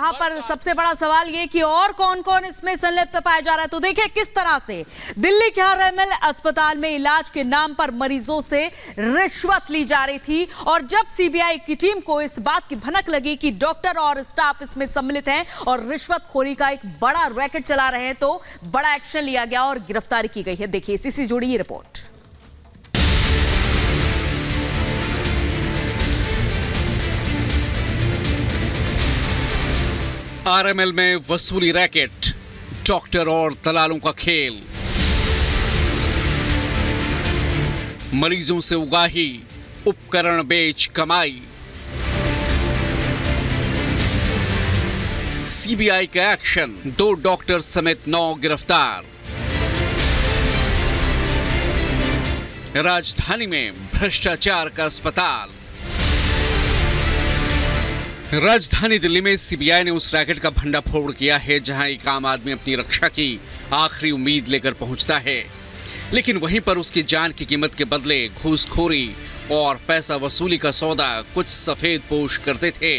यहाँ पर सबसे बड़ा सवाल ये कि और कौन कौन इसमें संलिप्त पाया जा रहा है। तो देखिए किस तरह से दिल्ली के आरएमएल अस्पताल में इलाज के नाम पर मरीजों से रिश्वत ली जा रही थी और जब सीबीआई की टीम को इस बात की भनक लगी कि डॉक्टर और स्टाफ इसमें सम्मिलित हैं और रिश्वतखोरी का एक बड़ा रैकेट चला रहे हैं, तो बड़ा एक्शन लिया गया और गिरफ्तारी की गई है। देखिए इसी से जुड़ी ये रिपोर्ट। आरएमएल में वसूली रैकेट, डॉक्टर और दलालों का खेल, मरीजों से उगाही, उपकरण बेच कमाई। सीबीआई का एक्शन, 2 डॉक्टर समेत 9 गिरफ्तार। राजधानी में भ्रष्टाचार का अस्पताल। राजधानी दिल्ली में सीबीआई ने उस रैकेट का भंडाफोड़ किया है जहां एक आम आदमी अपनी रक्षा की आखिरी उम्मीद लेकर पहुंचता है, लेकिन वहीं पर उसकी जान की कीमत के बदले घूसखोरी और पैसा वसूली का सौदा कुछ सफेद पोश करते थे।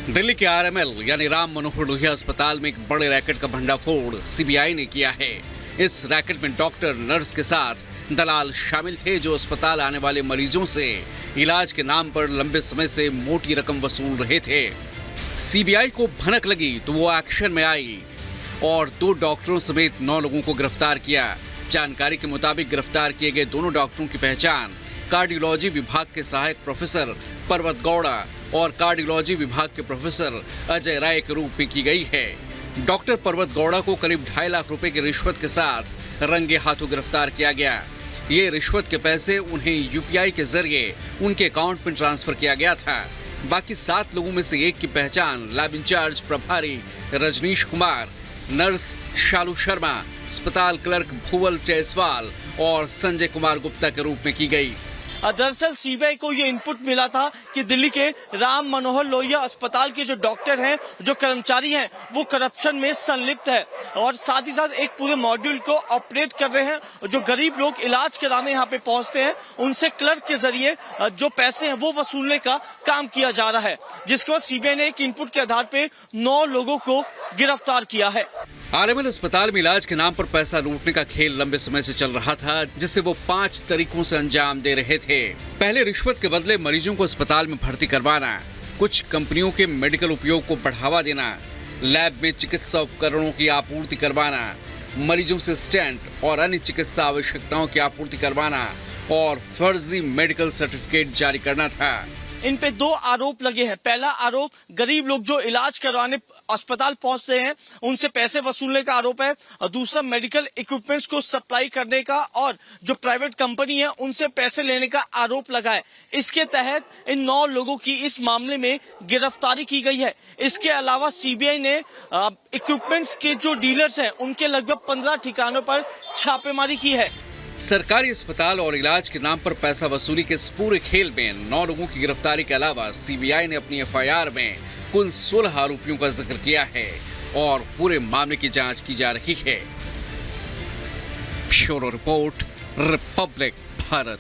दिल्ली के आरएमएल यानी राम मनोहर लोहिया अस्पताल में एक बड़े रैकेट का भंडाफोड़ सीबीआई ने किया है। इस रैकेट में डॉक्टर, नर्स के साथ दलाल शामिल थे जो अस्पताल आने वाले मरीजों से इलाज के नाम पर लंबे समय से मोटी रकम वसूल रहे थे। सीबीआई को भनक लगी तो वो एक्शन में आई और 2 डॉक्टरों समेत 9 लोगों को गिरफ्तार किया। जानकारी के मुताबिक गिरफ्तार किए गए दोनों डॉक्टरों की पहचान कार्डियोलॉजी विभाग के सहायक प्रोफेसर पर्वत गौड़ा और कार्डियोलॉजी विभाग के प्रोफेसर अजय राय के रूप में की गई है। डॉक्टर पर्वत गौड़ा को करीब 2.5 लाख रुपए की रिश्वत के साथ रंगे हाथों गिरफ्तार किया गया। ये रिश्वत के पैसे उन्हें यूपीआई के जरिए उनके अकाउंट में ट्रांसफर किया गया था। बाकी 7 लोगों में से एक की पहचान लैब इंचार्ज प्रभारी रजनीश कुमार, नर्स शालू शर्मा, अस्पताल क्लर्क भुवल जायसवाल और संजय कुमार गुप्ता के रूप में की गई। दरअसल सीबीआई को ये इनपुट मिला था कि दिल्ली के राम मनोहर लोहिया अस्पताल के जो डॉक्टर हैं, जो कर्मचारी हैं, वो करप्शन में संलिप्त है और साथ ही साथ एक पूरे मॉड्यूल को ऑपरेट कर रहे हैं। जो गरीब लोग इलाज कराने यहाँ पे पहुंचते हैं, उनसे क्लर्क के जरिए जो पैसे हैं वो वसूलने का काम किया जा रहा है, जिसके बाद सीबीआई ने एक इनपुट के आधार पे 9 लोगों को गिरफ्तार किया है। आरएमएल अस्पताल में इलाज के नाम पर पैसा लूटने का खेल लंबे समय से चल रहा था, जिसे वो 5 तरीकों से अंजाम दे रहे थे। पहले रिश्वत के बदले मरीजों को अस्पताल में भर्ती करवाना, कुछ कंपनियों के मेडिकल उपयोग को बढ़ावा देना, लैब में चिकित्सा उपकरणों की आपूर्ति करवाना, मरीजों से स्टेंट और अन्य चिकित्सा आवश्यकताओं की आपूर्ति करवाना और फर्जी मेडिकल सर्टिफिकेट जारी करना था। इन पे 2 आरोप लगे हैं। पहला आरोप गरीब लोग जो इलाज करवाने अस्पताल पहुंचते हैं उनसे पैसे वसूलने का आरोप है और दूसरा मेडिकल इक्विपमेंट्स को सप्लाई करने का और जो प्राइवेट कंपनी है उनसे पैसे लेने का आरोप लगा है। इसके तहत इन 9 लोगों की इस मामले में गिरफ्तारी की गई है। इसके अलावा सीबीआई ने इक्विपमेंट्स के जो डीलर्स हैं उनके लगभग 15 ठिकानों पर छापेमारी की है। सरकारी अस्पताल और इलाज के नाम पर पैसा वसूली के इस पूरे खेल में 9 लोगों की गिरफ्तारी के अलावा सीबीआई ने अपनी एफआईआर में कुल 16 आरोपियों का जिक्र किया है और पूरे मामले की जांच की जा रही है। Bureau report, Republic Bharat.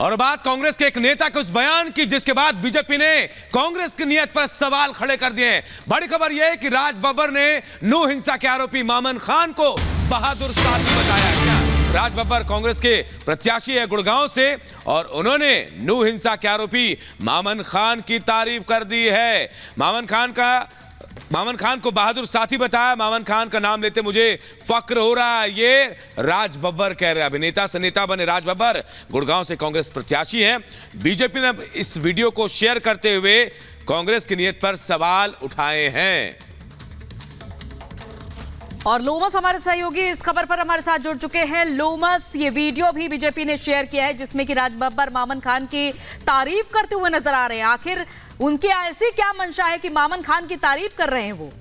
और बात कांग्रेस के एक नेता के उस बयान की जिसके बाद बीजेपी ने कांग्रेस की नीयत पर सवाल खड़े कर दिए हैं। बड़ी खबर यह है कि राज बब्बर ने नू हिंसा के आरोपी मामन खान को बहादुर साथी बताया। क्या राज बब्बर कांग्रेस के प्रत्याशी है गुड़गांव से और उन्होंने नू हिंसा के आरोपी मामन खान की तारीफ कर दी है। मामन खान को बहादुर साथी बताया। मामन खान का नाम लेते मुझे फक्र हो रहा है, ये राज बब्बर कह रहे हैं। अभिनेता से नेता बने राज बब्बर गुड़गांव से कांग्रेस प्रत्याशी हैं। बीजेपी ने इस वीडियो को शेयर करते हुए कांग्रेस की नीयत पर सवाल उठाए हैं। और लोमस हमारे सहयोगी इस खबर पर हमारे साथ जुड़ चुके हैं। लोमस, ये वीडियो भी बीजेपी ने शेयर किया है जिसमें कि राज बब्बर मामन खान की तारीफ करते हुए नजर आ रहे हैं। आखिर उनकी ऐसी क्या मंशा है कि मामन खान की तारीफ कर रहे हैं वो?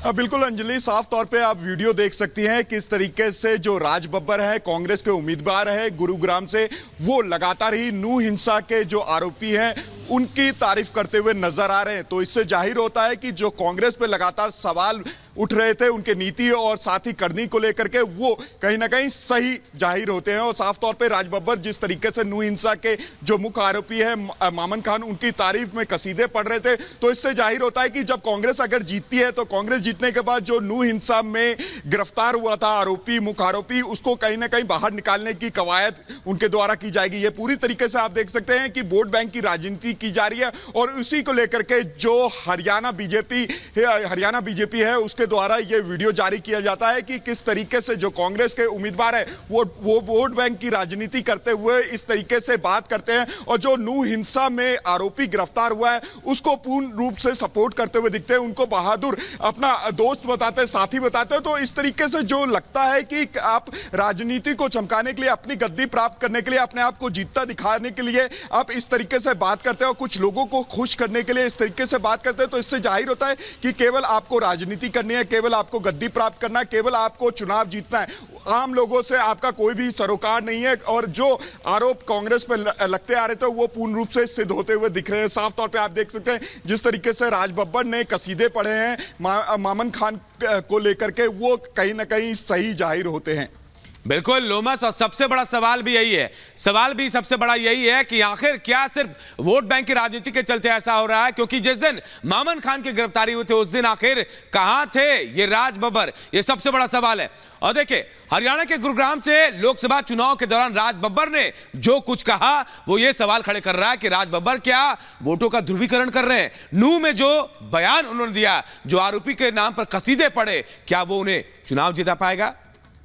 बिल्कुल अंजलि, साफ तौर पे आप वीडियो देख सकती हैं किस तरीके से जो राज बब्बर है, कांग्रेस के उम्मीदवार है गुरुग्राम से, वो लगातार ही नू हिंसा के जो आरोपी हैं उनकी तारीफ करते हुए नजर आ रहे हैं। तो इससे जाहिर होता है कि जो कांग्रेस पे लगातार सवाल उठ रहे थे, उनके नीति और साथ ही करनी को लेकर के, वो कहीं ना कहीं सही जाहिर होते हैं। और साफ तौर पे राज बब्बर जिस तरीके से नूह हिंसा के जो मुख्य आरोपी है मामन खान, उनकी तारीफ में कसीदे पढ़ रहे थे, तो इससे जाहिर होता है कि जब कांग्रेस अगर जीतती है तो कांग्रेस जीतने के बाद जो नूह हिंसा में गिरफ्तार हुआ था आरोपी, मुख्य आरोपी, उसको कहीं ना कहीं बाहर निकालने की कवायद उनके द्वारा की जाएगी। ये पूरी तरीके से आप देख सकते हैं कि वोट बैंक की राजनीति की जा रही है और उसी को लेकर के जो हरियाणा बीजेपी है उसके द्वारा ये वीडियो जारी किया जाता है कि किस तरीके से जो कांग्रेस के उम्मीदवार है वो वोट बैंक की राजनीति करते हुए इस तरीके से बात करते हैं और जो नूह हिंसा में आरोपी गिरफ्तार हुआ है उसको पूर्ण रूप से सपोर्ट करते हुए दिखते हैं, उनको बहादुर अपना दोस्त बताते हैं, साथी बताते हैं। तो इस तरीके से जो लगता है कि आप राजनीति को चमकाने के लिए, अपनी गद्दी प्राप्त करने के लिए, अपने आप को जीतता दिखाने के लिए आप इस तरीके से बात करते हैं और कुछ लोगों को खुश करने के लिए इस तरीके से बात करते हैं, तो इससे जाहिर होता है कि केवल आपको राजनीति करनी है, केवल आपको गद्दी प्राप्त करना है, केवल आपको चुनाव जीतना है, आम लोगों से आपका कोई भी सरोकार नहीं है। और जो आरोप कांग्रेस पर लगते आ रहे थे वो पूर्ण रूप से सिद्ध होते हुए दिख रहे हैं। साफ तौर पे आप देख सकते हैं जिस तरीके से राज बब्बर ने कसीदे पढ़े हैं मामन खान को लेकर के, वो कहीं ना कहीं सही जाहिर होते हैं। बिल्कुल लोमस, और सबसे बड़ा सवाल भी यही है, सवाल भी सबसे बड़ा यही है कि आखिर क्या सिर्फ वोट बैंक की राजनीति के चलते ऐसा हो रहा है? क्योंकि जिस दिन मामन खान की गिरफ्तारी हुई थी उस दिन आखिर कहां थे ये राज बब्बर? ये सबसे बड़ा सवाल है। और देखिए, हरियाणा के गुरुग्राम से लोकसभा चुनाव के दौरान राज बब्बर ने जो कुछ कहा वो ये सवाल खड़े कर रहा है कि राज बब्बर क्या वोटों का ध्रुवीकरण कर रहे हैं? नूह में जो बयान उन्होंने दिया, जो आरोपी के नाम पर कसीदे पड़े, क्या वो उन्हें चुनाव जिता पाएगा?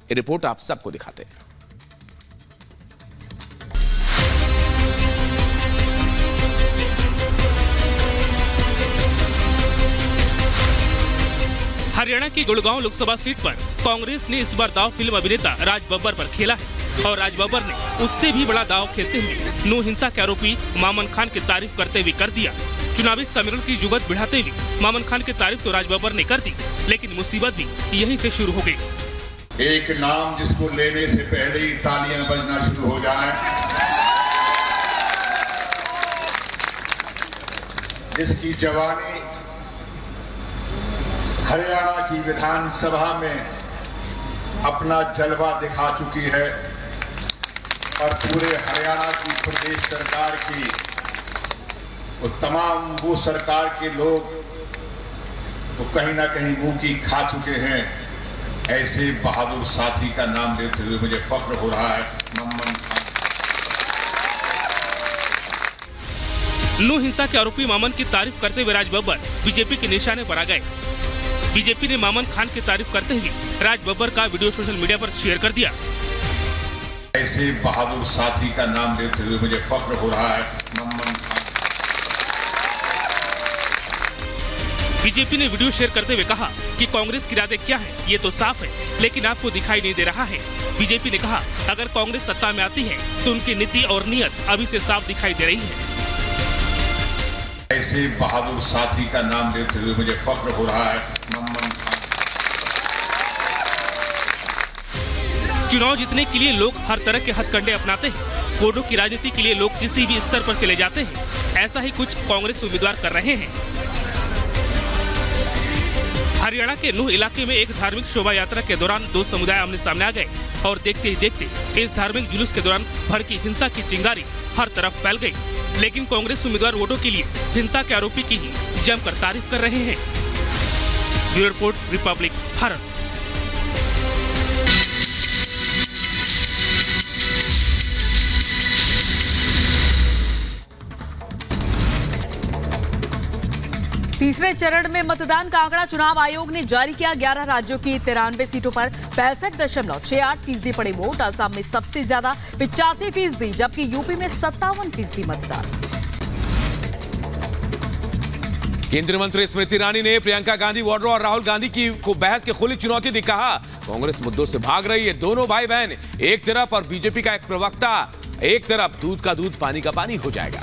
ये रिपोर्ट आप सबको दिखाते हैं। हरियाणा की गुड़गांव लोकसभा सीट पर कांग्रेस ने इस बार दाव फिल्म अभिनेता राज बब्बर पर खेला है और राज बब्बर ने उससे भी बड़ा दाव खेलते हुए नूह हिंसा के आरोपी मामन खान की तारीफ करते हुए कर दिया। चुनावी सम्मेलन की जुगत बढ़ाते हुए मामन खान की तारीफ तो राज बब्बर ने कर दी, लेकिन मुसीबत भी यहीं से शुरू हो गई। एक नाम जिसको लेने से पहले ही तालियां बजना शुरू हो जाए, जिसकी जवानी हरियाणा की विधानसभा में अपना जलवा दिखा चुकी है और पूरे हरियाणा की प्रदेश सरकार की वो तमाम वो सरकार के लोग वो कहीं ना कहीं मुंह की खा चुके हैं। ऐसे बहादुर साथी का नाम लेते हुए मुझे फख्र हो रहा है, मामन खान। नूह हिंसा के आरोपी मामन की तारीफ करते हुए राज बब्बर बीजेपी के निशाने पर आ गए। बीजेपी ने मामन खान की तारीफ करते हुए राज बब्बर का वीडियो सोशल मीडिया पर शेयर कर दिया। ऐसे बहादुर साथी का नाम लेते हुए मुझे फख्र हो रहा है, मामन खान। बीजेपी ने वीडियो शेयर करते हुए कहा कि कांग्रेस के इरादे क्या हैं, ये तो साफ है, लेकिन आपको दिखाई नहीं दे रहा है। बीजेपी ने कहा अगर कांग्रेस सत्ता में आती है तो उनकी नीति और नियत अभी से साफ दिखाई दे रही है। ऐसे बहादुर साथी का नाम लेते हुए मुझे फख्र हो रहा है, मामन खान। चुनाव जीतने के लिए लोग हर तरह के हथकंडे अपनाते हैं, वोटों की राजनीति के लिए लोग किसी भी स्तर पर चले जाते हैं। ऐसा ही कुछ कांग्रेस उम्मीदवार कर रहे हैं। हरियाणा के नूह इलाके में एक धार्मिक शोभा यात्रा के दौरान दो समुदाय आमने सामने आ गए और देखते ही देखते इस धार्मिक जुलूस के दौरान भड़की हिंसा की चिंगारी हर तरफ फैल गई। लेकिन कांग्रेस उम्मीदवार वोटों के लिए हिंसा के आरोपी की ही जमकर तारीफ कर रहे हैं। Bureau report, Republic Bharat. तीसरे चरण में मतदान का आंकड़ा चुनाव आयोग ने जारी किया। 11 राज्यों की 93 सीटों पर 65.68% पड़े वोट। असम में सबसे ज्यादा 85%, जबकि यूपी में 57% मतदान। केंद्रीय मंत्री स्मृति ईरानी ने प्रियंका गांधी वाड्रा और राहुल गांधी की को बहस की खुली चुनौती दी। कहा कांग्रेस मुद्दों से भाग रही है। दोनों भाई बहन एक तरफ और बीजेपी का एक प्रवक्ता एक तरफ, दूध का दूध पानी का पानी हो जाएगा।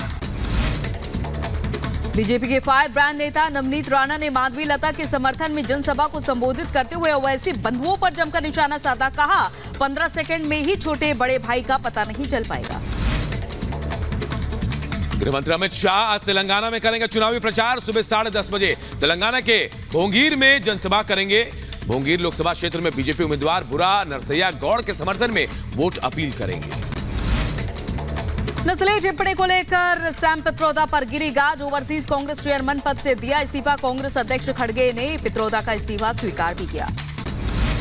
बीजेपी के फायर ब्रांड नेता नवनीत राणा ने माधवी लता के समर्थन में जनसभा को संबोधित करते हुए ओवैसी बंधुओं पर जमकर निशाना साधा। कहा 15 सेकंड में ही छोटे बड़े भाई का पता नहीं चल पाएगा। गृहमंत्री अमित शाह आज तेलंगाना में करेंगे चुनावी प्रचार। सुबह 10:30 बजे तेलंगाना के भोंगीर में जनसभा करेंगे। मुंगेर लोकसभा क्षेत्र में बीजेपी उम्मीदवार बुरा नरसैया गौड़ के समर्थन में वोट अपील करेंगे। नस्ली टिप्पणी को लेकर सैम पित्रोदा पर गिरी गाज। ओवरसीज कांग्रेस चेयरमैन पद से दिया इस्तीफा। कांग्रेस अध्यक्ष खड़गे ने पित्रोदा का इस्तीफा स्वीकार भी किया।